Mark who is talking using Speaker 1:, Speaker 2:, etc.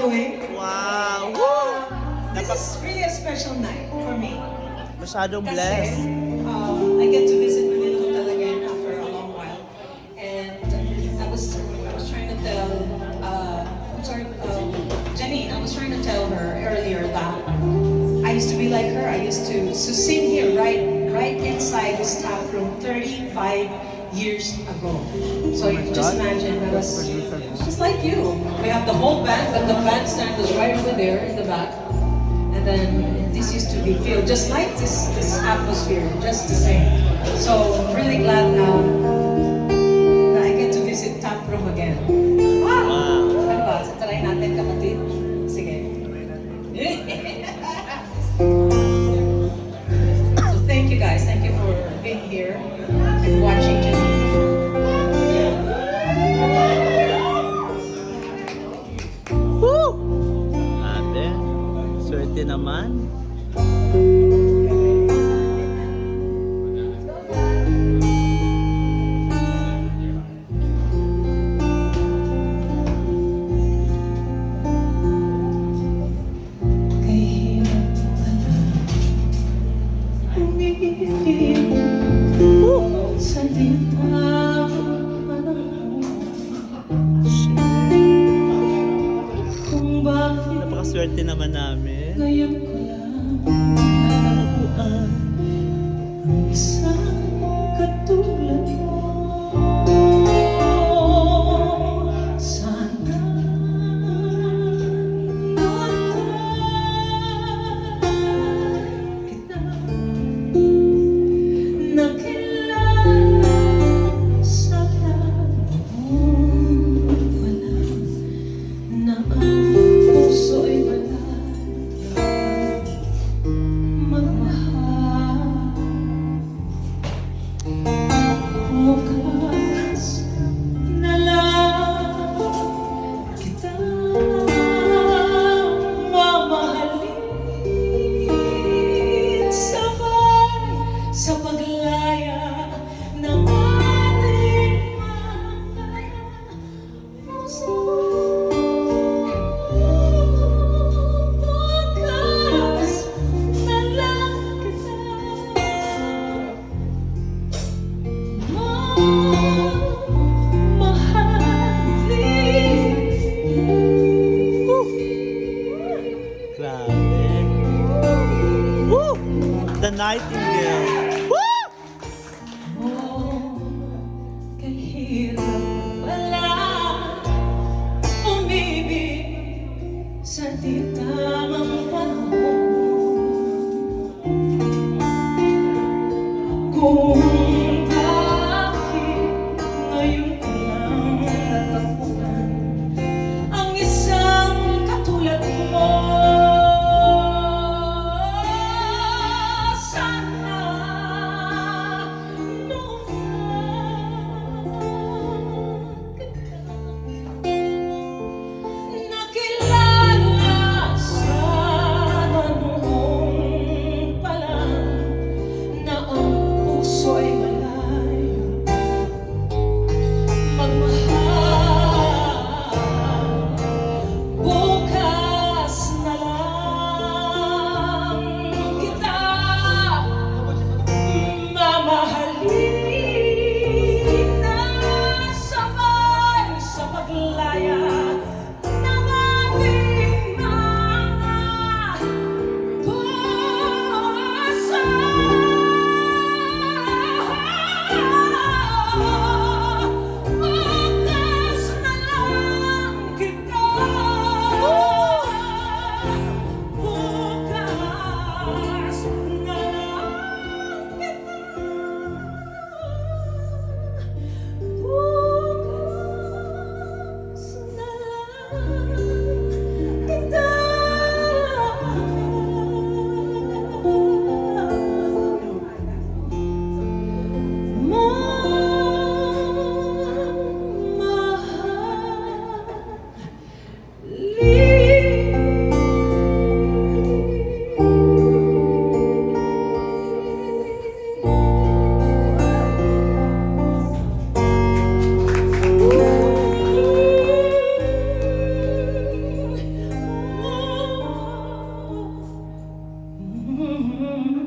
Speaker 1: doing?
Speaker 2: Wow! Woo!
Speaker 1: This is really a special night for me.
Speaker 2: Masyadong
Speaker 1: Kasi,
Speaker 2: blessed.
Speaker 1: I get to visit Manila Hotel again after a long while. And I was trying to tell, Janine, I was trying to tell her earlier that I used to be like her. I used to sing here right inside this tap room 35 years ago. So you can just imagine, I was just like you. We have the whole band, but the bandstand was right over there in the back. And then this used to be filled just like this atmosphere, just the same. So I'm really glad now that I get to visit Tap Room again. Wow! Ano ba? So, try natin, kapatid. Sige. So thank you guys. Thank you for being here and watching Janine.
Speaker 2: Woo! Ate, swerte naman. Napakaswerte naman namin.
Speaker 1: Ngayon ko lang natagpuan ang isang katulad mo. Sana mahal kita, nakilala sana noong wala na ang puso'y wala magmahal. Bukas na lang kita mamahalin, sabay sa paglaya ng ating mga puso. Bukas na lang kita mamahalin.
Speaker 2: Grabe. Woo! The Nightingale. Woo!
Speaker 1: Oh, kahirap pala umibig sa di tamang panahon. Kung bakit ngayon ko lang natagpuan ang isang katulad mo. Sana noon nakilala Mm-hmm.